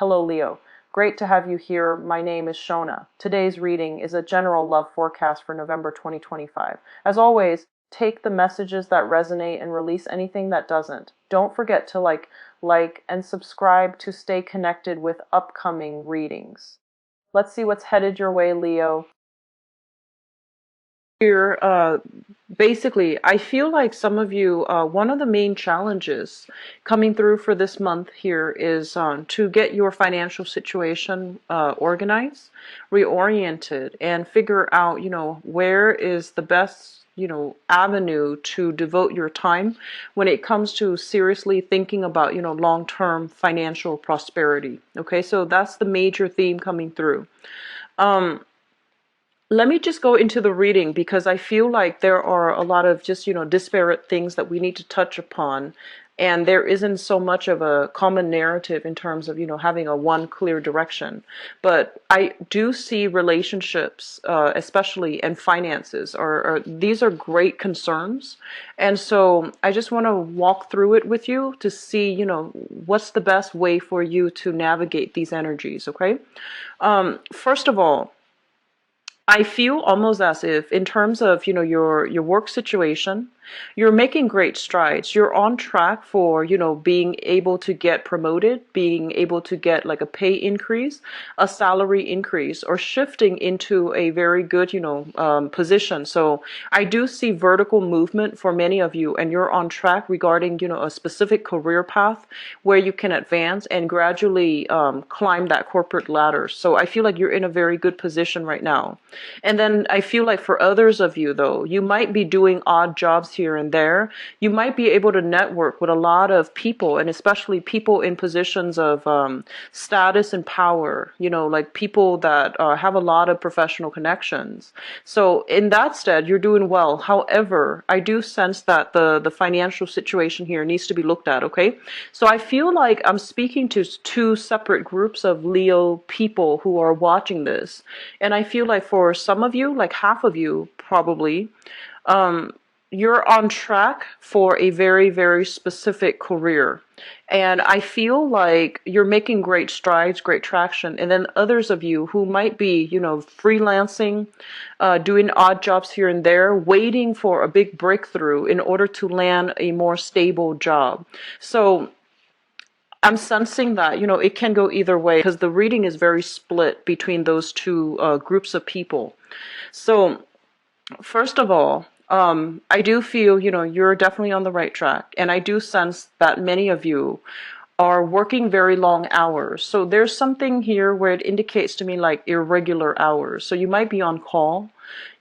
Hello, Leo. Great to have you here. My name is Shona. Today's reading is a general love forecast for November 2025. As always, take the messages that resonate and release anything that doesn't. Don't forget to like, and subscribe to stay connected with upcoming readings. Let's see what's headed your way, Leo. Here, basically, I feel like some of you, one of the main challenges coming through for this month here is to get your financial situation organized, reoriented, and figure out, where is the best, avenue to devote your time when it comes to seriously thinking about, long-term financial prosperity. Okay, so that's the major theme coming through. Let me just go into the reading because I feel like there are a lot of just, disparate things that we need to touch upon. And there isn't so much of a common narrative in terms of, having a one clear direction. But I do see relationships, especially and finances, these are great concerns. And so I just want to walk through it with you to see, what's the best way for you to navigate these energies, okay? First of all, I feel almost as if in terms of, your work situation, you're making great strides. You're on track for, being able to get promoted, being able to get like a pay increase, a salary increase, or shifting into a very good, position. So I do see vertical movement for many of you, and you're on track regarding, a specific career path where you can advance and gradually climb that corporate ladder. So I feel like you're in a very good position right now. And then I feel like for others of you, though, you might be doing odd jobs here and there. You might be able to network with a lot of people, and especially people in positions of status and power, like people that have a lot of professional connections. So in that stead, you're doing well. However, I do sense that the financial situation here needs to be looked at, okay? So I feel like I'm speaking to two separate groups of Leo people who are watching this. And I feel like for some of you, like half of you probably, you're on track for a very, very specific career. And I feel like you're making great strides, great traction. And then others of you who might be, freelancing, doing odd jobs here and there, waiting for a big breakthrough in order to land a more stable job. So I'm sensing that, it can go either way because the reading is very split between those two groups of people. So first of all, I do feel, you're definitely on the right track. And I do sense that many of you are working very long hours. So there's something here where it indicates to me like irregular hours. So you might be on call.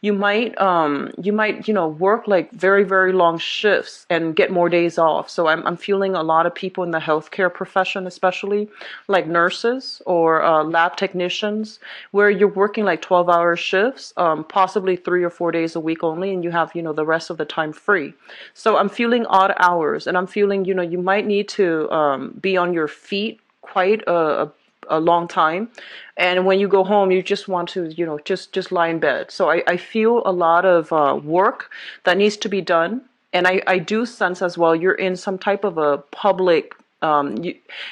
You might, work like very, very long shifts and get more days off. So I'm feeling a lot of people in the healthcare profession, especially like nurses or lab technicians, where you're working like 12-hour shifts, possibly 3 or 4 days a week only, and you have, the rest of the time free. So I'm feeling odd hours, and I'm feeling, you might need to be on your feet quite a long time, and when you go home you just want to just lie in bed. So I feel a lot of work that needs to be done, and I do sense as well you're in some type of a public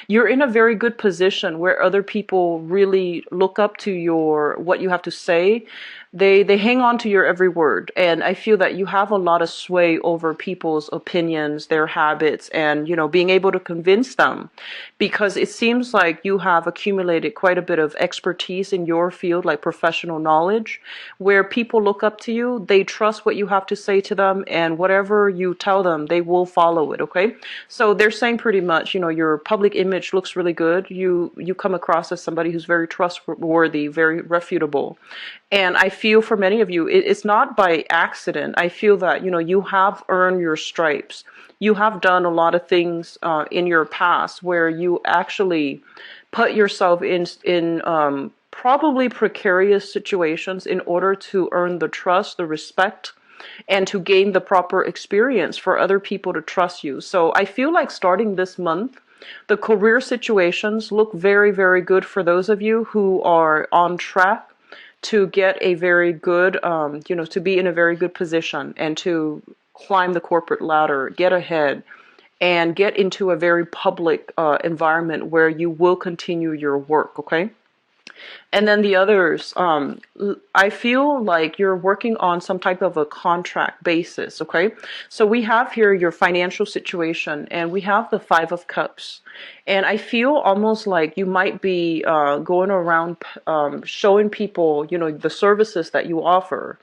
you're in a very good position where other people really look up to what you have to say. They hang on to your every word, and I feel that you have a lot of sway over people's opinions, their habits, and being able to convince them, because it seems like you have accumulated quite a bit of expertise in your field, like professional knowledge, where people look up to you, they trust what you have to say to them, and whatever you tell them, they will follow it, okay? So they're saying pretty much, your public image looks really good. You come across as somebody who's very trustworthy, very reputable. And I feel for many of you, it's not by accident. I feel that, you have earned your stripes. You have done a lot of things in your past where you actually put yourself in probably precarious situations in order to earn the trust, the respect, and to gain the proper experience for other people to trust you. So I feel like starting this month, the career situations look very, very good for those of you who are on track to get a very good, to be in a very good position and to climb the corporate ladder, get ahead, and get into a very public environment where you will continue your work, okay? And then the others, I feel like you're working on some type of a contract basis, okay? So we have here your financial situation, and we have the Five of Cups. And I feel almost like you might be going around showing people, the services that you offer.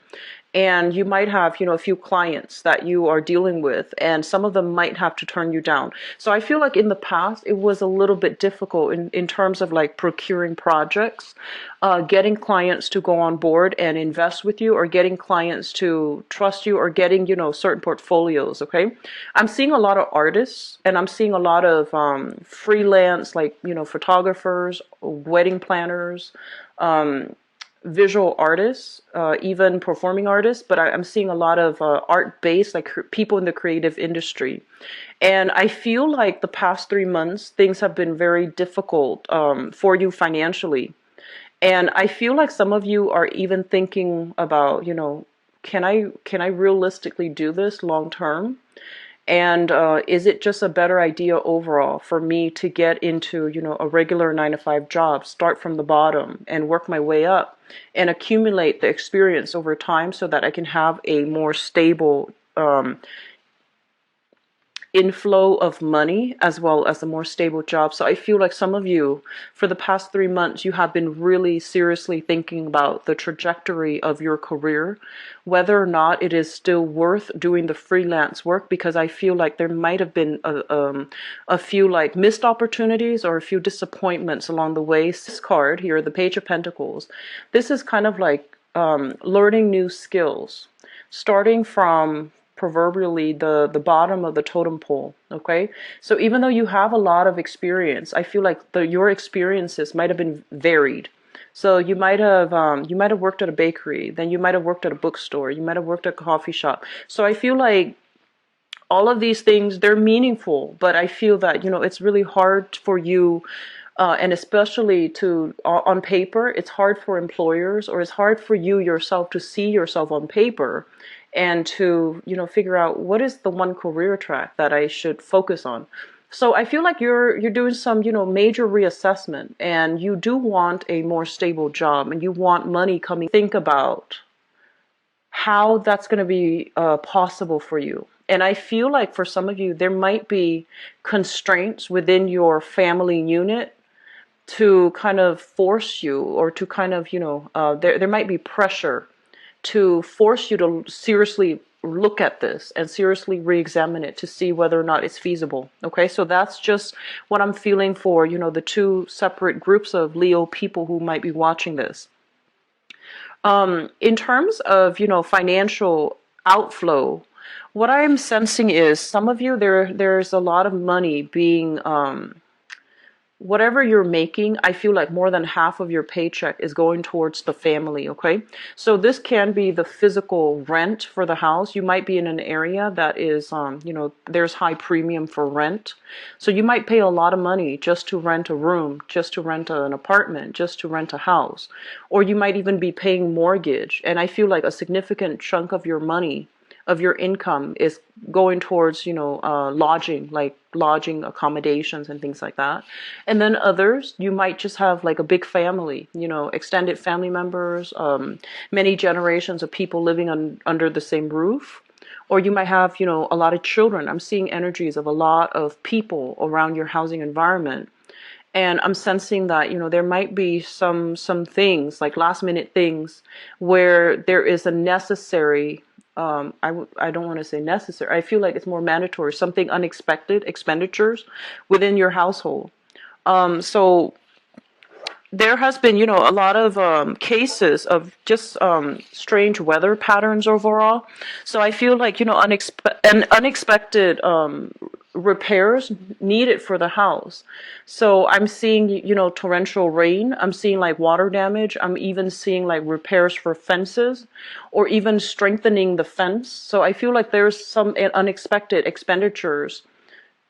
And you might have, a few clients that you are dealing with, and some of them might have to turn you down. So I feel like in the past, it was a little bit difficult in terms of like procuring projects, getting clients to go on board and invest with you, or getting clients to trust you, or getting, certain portfolios, okay? I'm seeing a lot of artists, and I'm seeing a lot of freelance, like, photographers, wedding planners, visual artists, even performing artists, but I'm seeing a lot of art-based, like people in the creative industry. And I feel like the past 3 months, things have been very difficult for you financially. And I feel like some of you are even thinking about, can I realistically do this long term? And is it just a better idea overall for me to get into, a regular 9 to 5 job, start from the bottom and work my way up and accumulate the experience over time so that I can have a more stable inflow of money as well as a more stable job. So I feel like some of you, for the past 3 months, you have been really seriously thinking about the trajectory of your career, whether or not it is still worth doing the freelance work, because I feel like there might have been a few like missed opportunities or a few disappointments along the way. This card here, the Page of Pentacles, this is kind of like learning new skills, starting from proverbially the bottom of the totem pole, okay? So even though you have a lot of experience, I feel like your experiences might have been varied. So you might have worked at a bakery, then you might have worked at a bookstore, you might have worked at a coffee shop. So I feel like all of these things, they're meaningful, but I feel that, it's really hard for you, and especially on paper, it's hard for employers, or it's hard for you yourself to see yourself on paper and to, figure out what is the one career track that I should focus on. So I feel like you're doing some, major reassessment, and you do want a more stable job, and you want money coming. Think about how that's going to be possible for you. And I feel like for some of you, there might be constraints within your family unit to kind of force you, or to kind of, there might be pressure to force you to seriously look at this and seriously re-examine it to see whether or not it's feasible. Okay, so that's just what I'm feeling for, the two separate groups of Leo people who might be watching this. In terms of, financial outflow, what I'm sensing is some of you, there's a lot of money being, whatever you're making, I feel like more than half of your paycheck is going towards the family, okay? So this can be the physical rent for the house. You might be in an area that is, there's high premium for rent. So you might pay a lot of money just to rent a room, just to rent an apartment, just to rent a house. Or you might even be paying mortgage. And I feel like a significant chunk of your money, of your income, is going towards, lodging, like lodging accommodations and things like that. And then others, you might just have like a big family, extended family members, many generations of people living under the same roof. Or you might have, a lot of children. I'm seeing energies of a lot of people around your housing environment. And I'm sensing that, there might be some things, like last minute things, where there is a necessary, I don't want to say necessary, I feel like it's more mandatory, something unexpected expenditures within your household. So there has been, a lot of cases of just strange weather patterns overall. So I feel like, unexpected repairs needed for the house. So I'm seeing, torrential rain. I'm seeing like water damage. I'm even seeing like repairs for fences, or even strengthening the fence. So I feel like there's some unexpected expenditures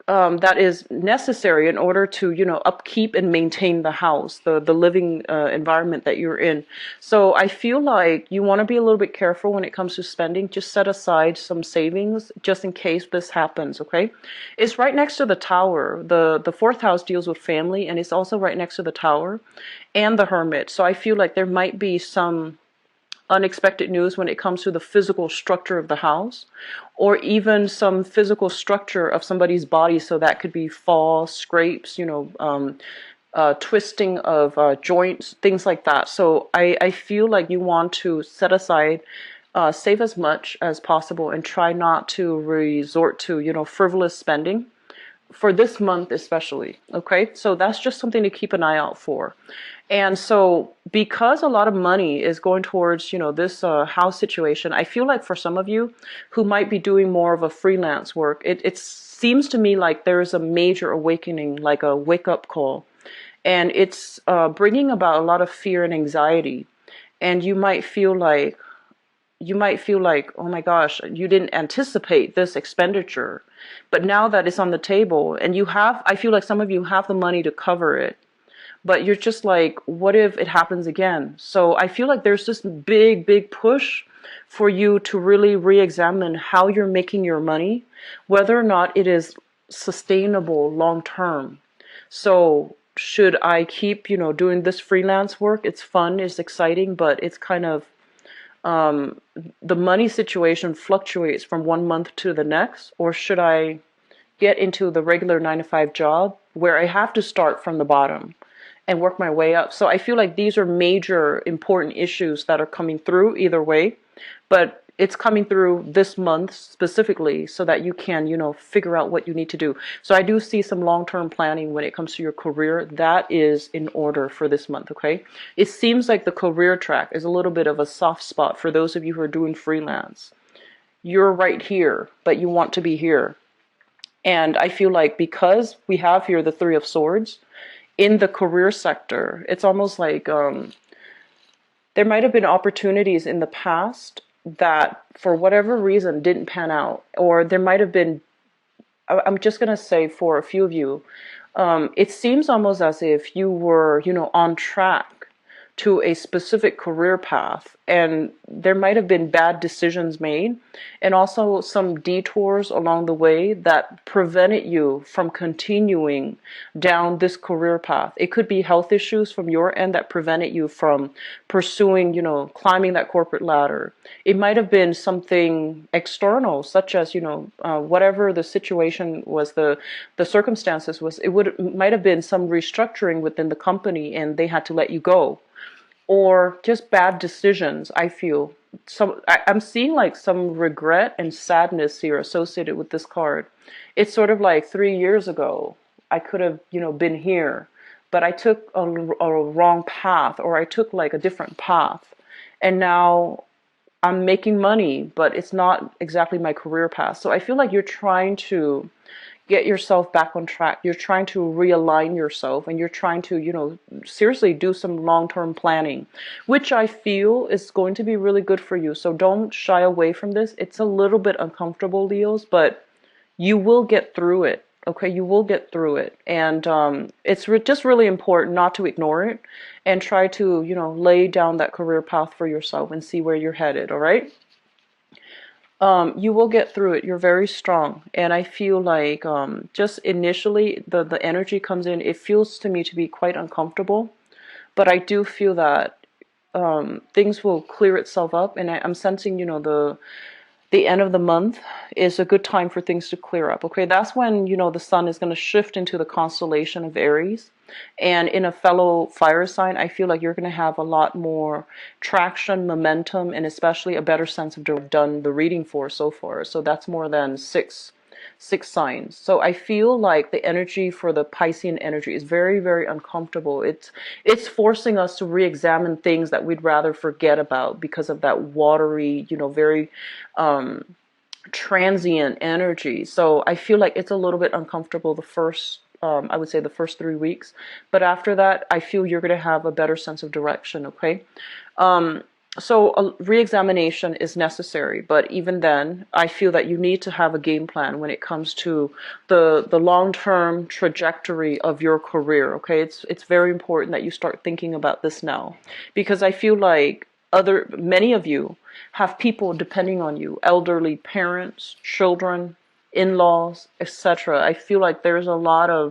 that is necessary in order to, upkeep and maintain the house, the living environment that you're in. So I feel like you want to be a little bit careful when it comes to spending. Just set aside some savings just in case this happens, okay? It's right next to the tower. The fourth house deals with family, and it's also right next to the tower and the hermit. So I feel like there might be some unexpected news when it comes to the physical structure of the house, or even some physical structure of somebody's body. So that could be fall, scrapes, twisting of joints, things like that. So I feel like you want to set aside, save as much as possible, and try not to resort to, frivolous spending for this month especially. Okay, so that's just something to keep an eye out for. And so because a lot of money is going towards, this house situation, I feel like for some of you who might be doing more of a freelance work, it seems to me like there's a major awakening, like a wake up call. And it's bringing about a lot of fear and anxiety. And you might feel like, oh my gosh, you didn't anticipate this expenditure. But now that it's on the table and I feel like some of you have the money to cover it, but you're just like, what if it happens again? So I feel like there's this big, big push for you to really re-examine how you're making your money, whether or not it is sustainable long term. So should I keep, doing this freelance work? It's fun, it's exciting, but it's kind of, the money situation fluctuates from one month to the next, or should I get into the regular 9 to 5 job where I have to start from the bottom and work my way up? So I feel like these are major important issues that are coming through either way, but it's coming through this month specifically so that you can, figure out what you need to do. So I do see some long-term planning when it comes to your career. That is in order for this month, okay? It seems like the career track is a little bit of a soft spot for those of you who are doing freelance. You're right here, but you want to be here. And I feel like because we have here the Three of Swords in the career sector, it's almost like there might have been opportunities in the past that for whatever reason didn't pan out, or there might have been, I'm just going to say for a few of you, it seems almost as if you were, on track to a specific career path, and there might have been bad decisions made and also some detours along the way that prevented you from continuing down this career path. It could be health issues from your end that prevented you from pursuing, climbing that corporate ladder. It might have been something external, such as, whatever the situation was, the circumstances was, might have been some restructuring within the company and they had to let you go, or just bad decisions. I feel I'm seeing like some regret and sadness here associated with this card. It's sort of like 3 years ago I could have, been here, but I took a wrong path, or I took like a different path, and now I'm making money, but it's not exactly my career path. So I feel like you're trying to get yourself back on track. You're trying to realign yourself, and you're trying to, seriously do some long-term planning, which I feel is going to be really good for you. So don't shy away from this. It's a little bit uncomfortable, Leos, but you will get through it. Okay, you will get through it. And it's just really important not to ignore it and try to, lay down that career path for yourself and see where you're headed, all right? You will get through it. You're very strong. And I feel like just initially the energy comes in. It feels to me to be quite uncomfortable. But I do feel that things will clear itself up. And I'm sensing, the end of the month is a good time for things to clear up. Okay, that's when, the sun is going to shift into the constellation of Aries. And in a fellow fire sign, I feel like you're going to have a lot more traction, momentum, and especially a better sense of done the reading for so far. So that's more than six signs. So I feel like the energy for the Piscean energy is very, very uncomfortable. It's forcing us to re-examine things that we'd rather forget about because of that watery, very transient energy. So I feel like it's a little bit uncomfortable the first, I would say the first 3 weeks. But after that, I feel you're going to have a better sense of direction, okay? So a re-examination is necessary, but even then, I feel that you need to have a game plan when it comes to the long-term trajectory of your career. Okay, it's very important that you start thinking about this now, because I feel like many of you have people depending on you, elderly parents, children, in-laws, etc. I feel like there's a lot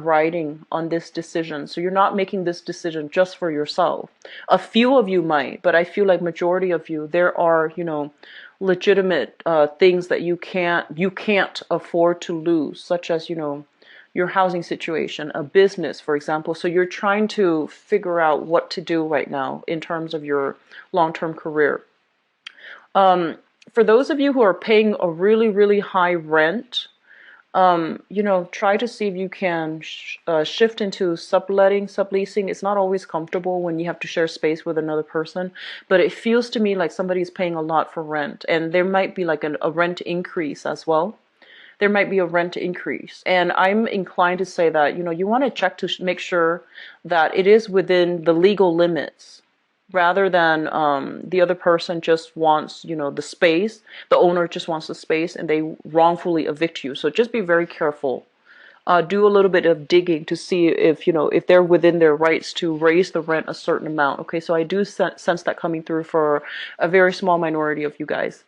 riding on this decision. So you're not making this decision just for yourself. A few of you might, but I feel like majority of you, there are, legitimate things that you can't afford to lose, such as, your housing situation, a business, for example. So you're trying to figure out what to do right now in terms of your long-term career. For those of you who are paying a really, really high rent, try to see if you can shift into subleasing. It's not always comfortable when you have to share space with another person, but it feels to me like somebody's paying a lot for rent, and there might be like a rent increase as well. There might be a rent increase, and I'm inclined to say that, you want to check to make sure that it is within the legal limits, rather than the other person just wants, the space, the owner just wants the space and they wrongfully evict you. So just be very careful. Do a little bit of digging to see if they're within their rights to raise the rent a certain amount. Okay, so I do sense that coming through for a very small minority of you guys.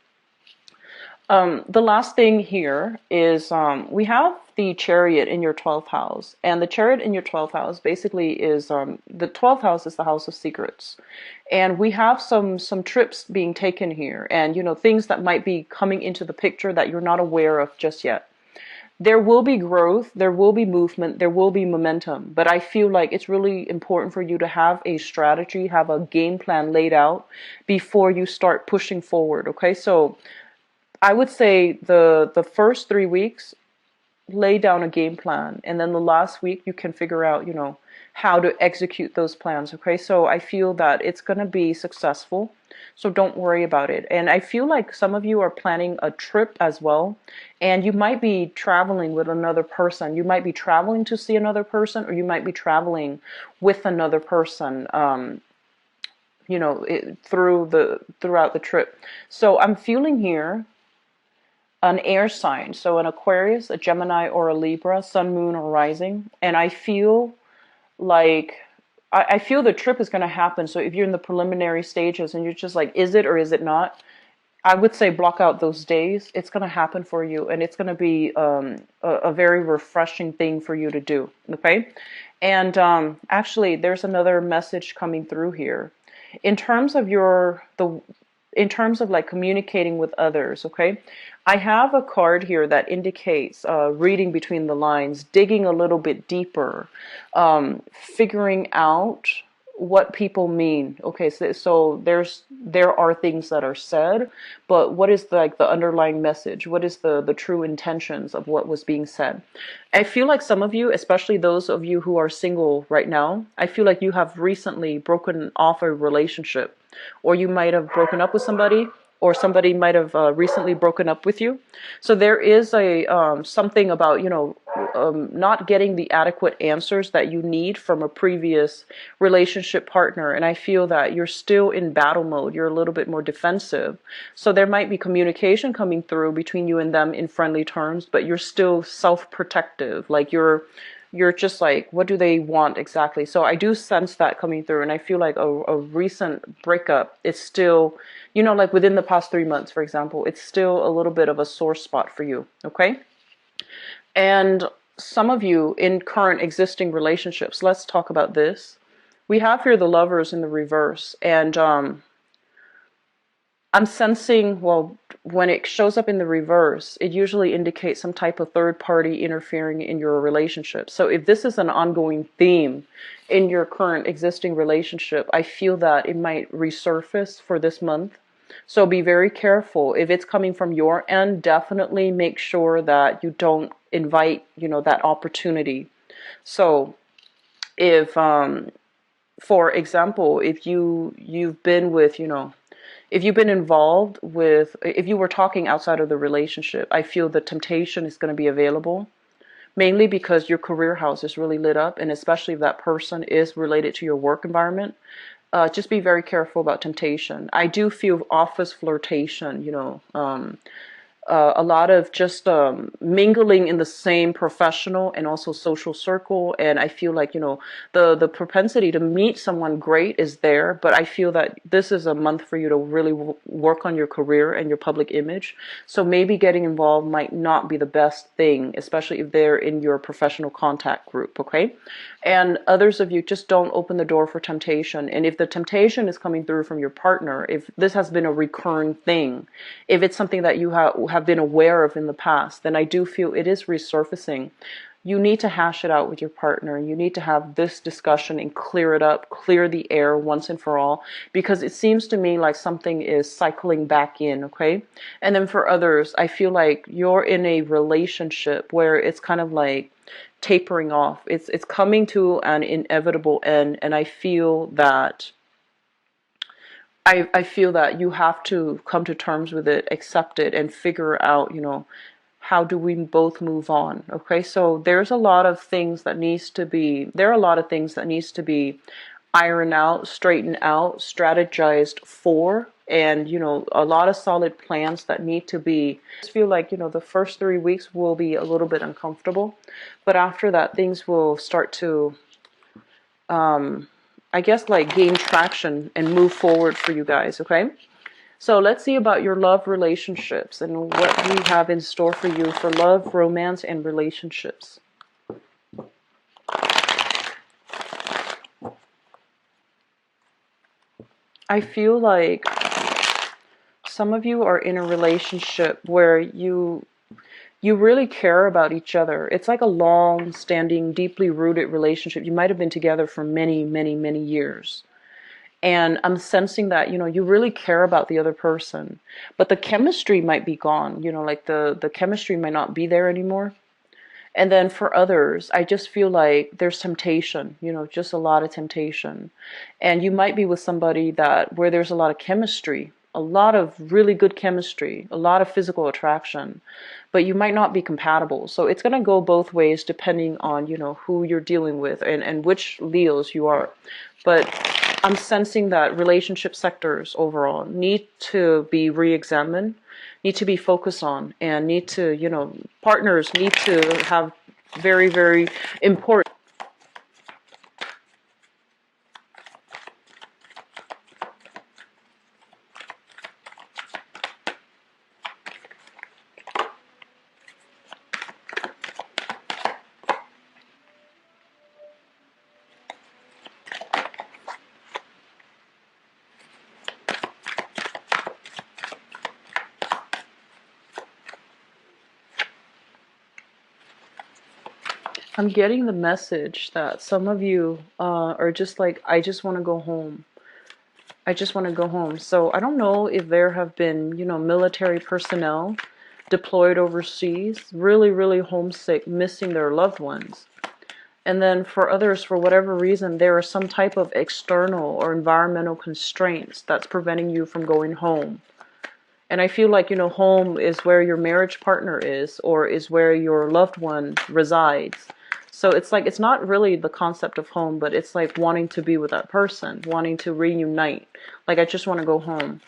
The last thing here is we have the chariot in your 12th house. And the chariot in your 12th house basically is the 12th house is the house of secrets. And we have some trips being taken here, and things that might be coming into the picture that you're not aware of just yet. There will be growth, there will be movement, there will be momentum, but I feel like it's really important for you to have a strategy, have a game plan laid out before you start pushing forward. Okay, so I would say the first 3 weeks, lay down a game plan, and then the last week you can figure out, how to execute those plans. Okay, so I feel that it's going to be successful, so don't worry about it. And I feel like some of you are planning a trip as well, and you might be traveling with another person. You might be traveling to see another person, or you might be traveling with another person, throughout the trip. So I'm feeling here an air sign, so an Aquarius, a Gemini, or a Libra, sun, moon, or rising. And I feel like I feel the trip is going to happen. So if you're in the preliminary stages and you're just like, is it or is it not? I would say block out those days. It's going to happen for you, and it's going to be a very refreshing thing for you to do. Okay, and actually, there's another message coming through here, in terms of in terms of like communicating with others. Okay, I have a card here that indicates reading between the lines, digging a little bit deeper, figuring out what people mean. Okay, so there are things that are said, but what is the underlying message? What is the true intentions of what was being said? I feel like some of you, especially those of you who are single right now, I feel like you have recently broken off a relationship, or you might have broken up with somebody, or somebody might have recently broken up with you. So there is a something about, not getting the adequate answers that you need from a previous relationship partner. And I feel that you're still in battle mode. You're a little bit more defensive. So there might be communication coming through between you and them in friendly terms, but you're still self-protective. Like you're just like, what do they want exactly? So I do sense that coming through, and I feel like a recent breakup is still, like within the past 3 months, for example, it's still a little bit of a sore spot for you, okay? And some of you in current existing relationships, let's talk about this. We have here the Lovers in the reverse, and I'm sensing, well, when it shows up in the reverse, it usually indicates some type of third party interfering in your relationship. So if this is an ongoing theme in your current existing relationship, I feel that it might resurface for this month. So be very careful. If it's coming from your end, definitely make sure that you don't invite, that opportunity. So if, for example, if you've been with, if you've been involved with, if you were talking outside of the relationship, I feel the temptation is going to be available, mainly because your career house is really lit up, and especially if that person is related to your work environment. just be very careful about temptation. I do feel office flirtation, a lot of just mingling in the same professional and also social circle. And I feel like, the propensity to meet someone great is there, but I feel that this is a month for you to really work on your career and your public image. So maybe getting involved might not be the best thing, especially if they're in your professional contact group, okay? And others of you, just don't open the door for temptation. And if the temptation is coming through from your partner, if this has been a recurring thing, if it's something that you have been aware of in the past, then I do feel it is resurfacing. You need to hash it out with your partner. You need to have this discussion and clear it up, clear the air once and for all, because it seems to me like something is cycling back in, okay? And then for others, I feel like you're in a relationship where it's kind of like tapering off. It's coming to an inevitable end, and I feel that you have to come to terms with it, accept it, and figure out, how do we both move on? Okay, so there are a lot of things that needs to be ironed out, straightened out, strategized for, and a lot of solid plans that need to be. I just feel like the first 3 weeks will be a little bit uncomfortable, but after that things will start to I guess like gain traction and move forward for you guys, okay? So let's see about your love relationships and what we have in store for you for love, romance, and relationships. I feel like some of you are in a relationship where you really care about each other. It's like a long-standing, deeply rooted relationship. You might have been together for many, many, many years. And I'm sensing that, you really care about the other person. But the chemistry might be gone. Like the chemistry might not be there anymore. And then for others, I just feel like there's temptation, just a lot of temptation. And you might be with somebody where there's a lot of chemistry, a lot of really good chemistry, a lot of physical attraction, but you might not be compatible. So it's going to go both ways depending on, who you're dealing with and which Leos you are. But I'm sensing that relationship sectors overall need to be re-examined, need to be focused on, and need to, partners need to have very, very important. I'm getting the message that some of you are just like, I just want to go home. I just want to go home. So I don't know if there have been, military personnel deployed overseas, really, really homesick, missing their loved ones. And then for others, for whatever reason, there are some type of external or environmental constraints that's preventing you from going home. And I feel like, home is where your marriage partner is, or is where your loved one resides. So it's like, it's not really the concept of home, but it's like wanting to be with that person, wanting to reunite. Like, I just want to go home.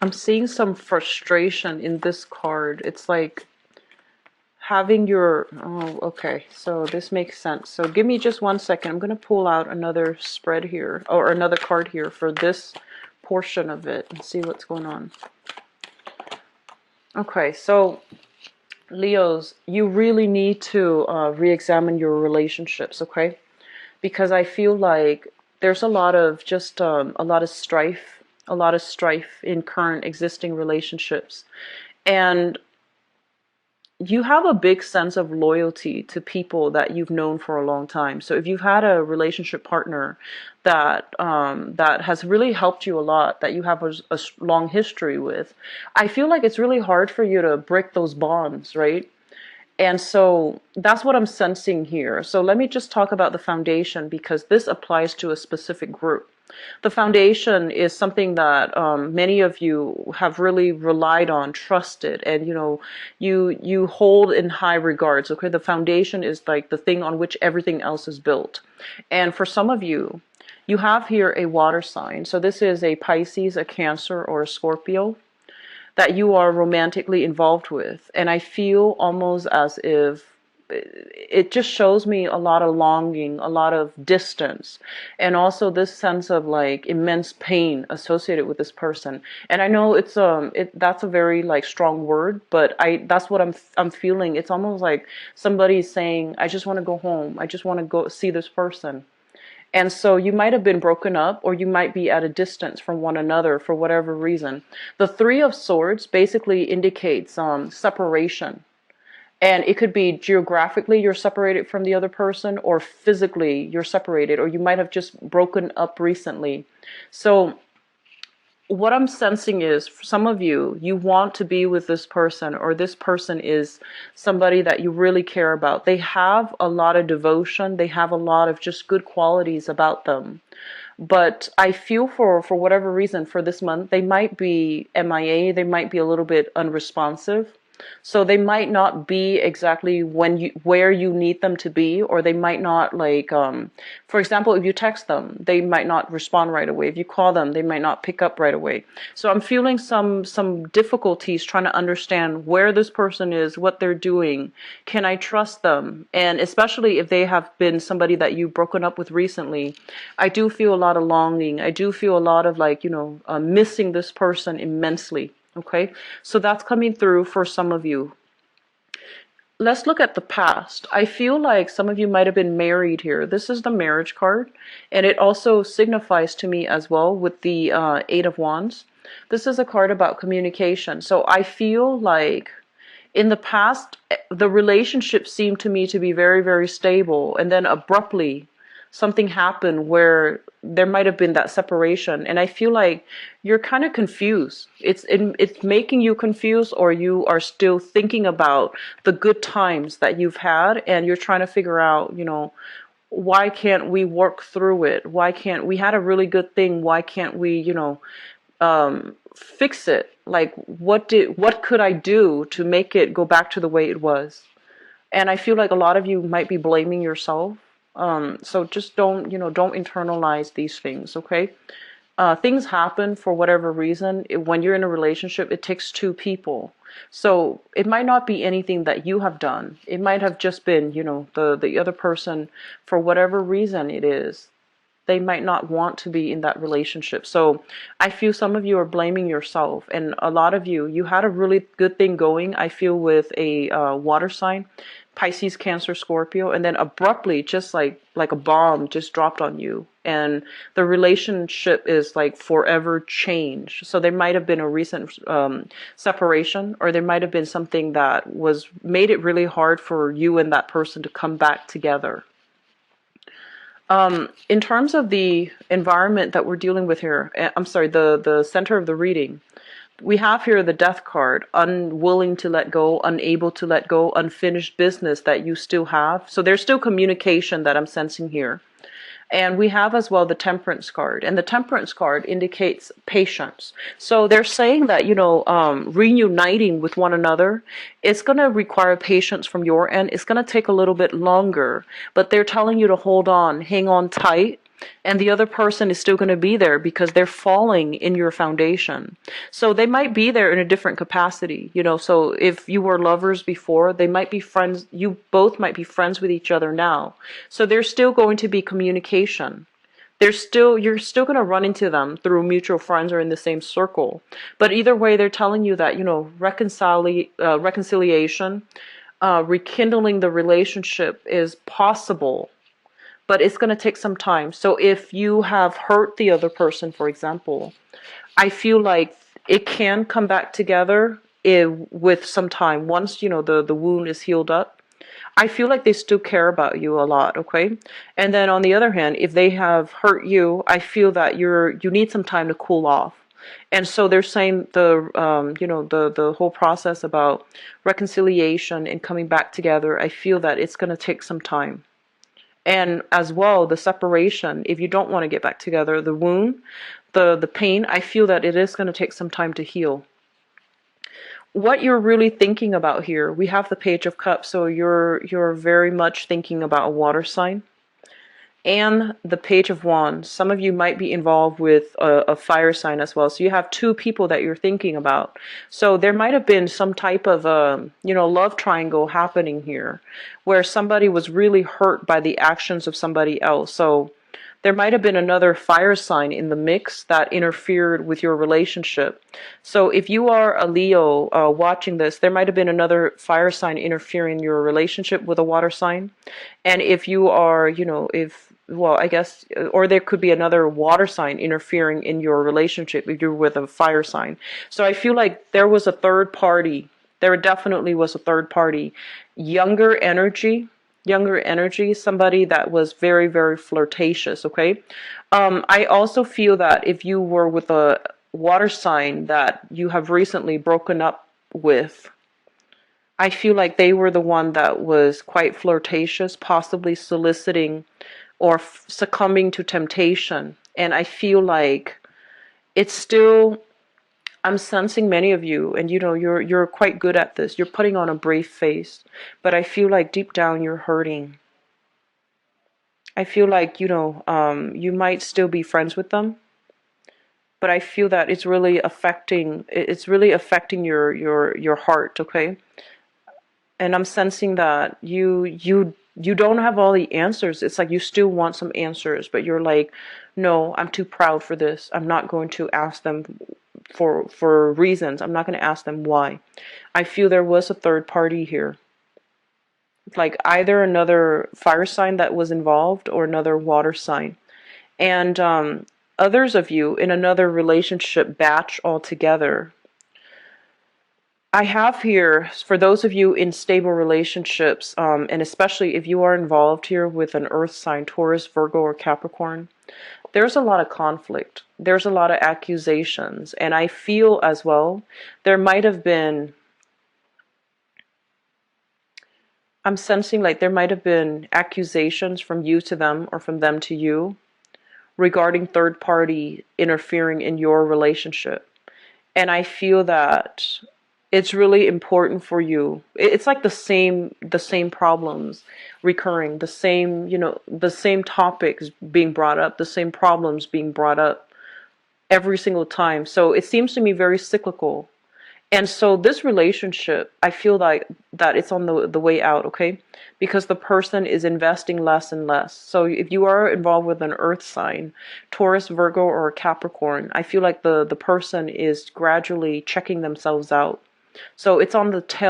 I'm seeing some frustration in this card. It's like having your, oh, okay, so this makes sense. So give me just 1 second. I'm going to pull out another spread here, or another card here for this portion of it and see what's going on. Okay, so Leos, you really need to re-examine your relationships, okay? Because I feel like there's a lot of just a lot of strife in current existing relationships. And you have a big sense of loyalty to people that you've known for a long time. So if you've had a relationship partner that has really helped you a lot, that you have a long history with, I feel like it's really hard for you to break those bonds, right? And so that's what I'm sensing here. So let me just talk about the foundation, because this applies to a specific group. The foundation is something that many of you have really relied on, trusted, and you hold in high regards. Okay, the foundation is like the thing on which everything else is built. And for some of you, you have here a water sign. So this is a Pisces, a Cancer, or a Scorpio that you are romantically involved with. And I feel almost as if it just shows me a lot of longing, a lot of distance, and also this sense of like immense pain associated with this person. And I know that's a very like strong word, but that's what I'm feeling. It's almost like somebody's saying, I just want to go home. I just want to go see this person. And so you might have been broken up, or you might be at a distance from one another for whatever reason. The Three of Swords basically indicates separation. And it could be geographically you're separated from the other person, or physically you're separated, or you might have just broken up recently. So what I'm sensing is, for some of you, you want to be with this person, or this person is somebody that you really care about. They have a lot of devotion. They have a lot of just good qualities about them. But I feel for whatever reason, for this month, they might be MIA. They might be a little bit unresponsive. So they might not be exactly where you need them to be, or they might not like, for example, if you text them, they might not respond right away. If you call them, they might not pick up right away. So I'm feeling some difficulties trying to understand where this person is, what they're doing. Can I trust them? And especially if they have been somebody that you've broken up with recently, I do feel a lot of longing. I do feel a lot of like, missing this person immensely. Okay, so that's coming through for some of you. Let's look at the past. I feel like some of you might have been married here. This is the marriage card, and it also signifies to me as well with the Eight of Wands. This is a card about communication. So I feel like in the past, the relationship seemed to me to be very, very stable, and then abruptly something happened where there might have been that separation, and I feel like you're kind of confused. It's making you confused, or you are still thinking about the good times that you've had, and you're trying to figure out, why can't we work through it? Why can't we had a really good thing? Why can't we, fix it? Like, what could I do to make it go back to the way it was? And I feel like a lot of you might be blaming yourself. So just don't internalize these things, okay? Things happen for whatever reason. When you're in a relationship, it takes two people. So it might not be anything that you have done. It might have just been, the other person, for whatever reason it is, they might not want to be in that relationship. So I feel some of you are blaming yourself, and a lot of you had a really good thing going, I feel, with a water sign, Pisces, Cancer, Scorpio, and then abruptly, just like a bomb just dropped on you, and the relationship is like forever changed. So there might have been a recent separation, or there might have been something that made it really hard for you and that person to come back together. In terms of the environment that we're dealing with here, I'm sorry, the center of the reading, we have here the Death card, unwilling to let go, unable to let go, unfinished business that you still have. So there's still communication that I'm sensing here. And we have as well the Temperance card, and the Temperance card indicates patience. So they're saying that, reuniting with one another, it's going to require patience from your end. It's going to take a little bit longer, but they're telling you to hold on, hang on tight. And the other person is still going to be there because they're falling in your foundation. So they might be there in a different capacity, so if you were lovers before, they might be friends. You both might be friends with each other now. So there's still going to be communication. You're still going to run into them through mutual friends or in the same circle. But either way, they're telling you that, reconciliation, rekindling the relationship is possible. But it's going to take some time. So if you have hurt the other person, for example, I feel like it can come back together with some time, once the wound is healed up, I feel like they still care about you a lot, okay? And then on the other hand, if they have hurt you, I feel that you need some time to cool off. And so they're saying the whole process about reconciliation and coming back together, I feel that it's going to take some time. And as well, the separation, if you don't want to get back together, the wound, the pain, I feel that it is going to take some time to heal. What you're really thinking about here, we have the Page of Cups, so you're very much thinking about a water sign. And the Page of Wands. Some of you might be involved with a fire sign as well. So you have two people that you're thinking about. So there might have been some type of love triangle happening here, where somebody was really hurt by the actions of somebody else. So there might have been another fire sign in the mix that interfered with your relationship. So if you are a Leo watching this, there might have been another fire sign interfering in your relationship with a water sign. And if you are, I guess, or there could be another water sign interfering in your relationship if you're with a fire sign. So I feel like there was a third party. There definitely was a third party. Younger energy, somebody that was very, very flirtatious, okay? I also feel that if you were with a water sign that you have recently broken up with, I feel like they were the one that was quite flirtatious, possibly soliciting or succumbing to temptation. And I feel like it's still, I'm sensing many of you, and you're quite good at this. You're putting on a brave face, but I feel like deep down you're hurting. I feel like you might still be friends with them, but I feel that it's really affecting your heart, okay? And I'm sensing that you don't have all the answers. It's like you still want some answers, but you're like, no, I'm too proud for this. I'm not going to ask them for reasons. I'm not going to ask them why. I feel there was a third party here. Like either another fire sign that was involved or another water sign. And others of you in another relationship batch altogether. I have here, for those of you in stable relationships, and especially if you are involved here with an earth sign, Taurus, Virgo, or Capricorn, there's a lot of conflict. There's a lot of accusations. And I feel as well, there might have been, I'm sensing like there might have been accusations from you to them or from them to you regarding third party interfering in your relationship. And I feel that it's really important for you. It's like the same problems recurring, the same topics being brought up, the same problems being brought up every single time. So it seems to me very cyclical. And so this relationship, I feel like that it's on the way out, okay? Because the person is investing less and less. So if you are involved with an earth sign, Taurus, Virgo, or Capricorn, I feel like the person is gradually checking themselves out. So it's on the tail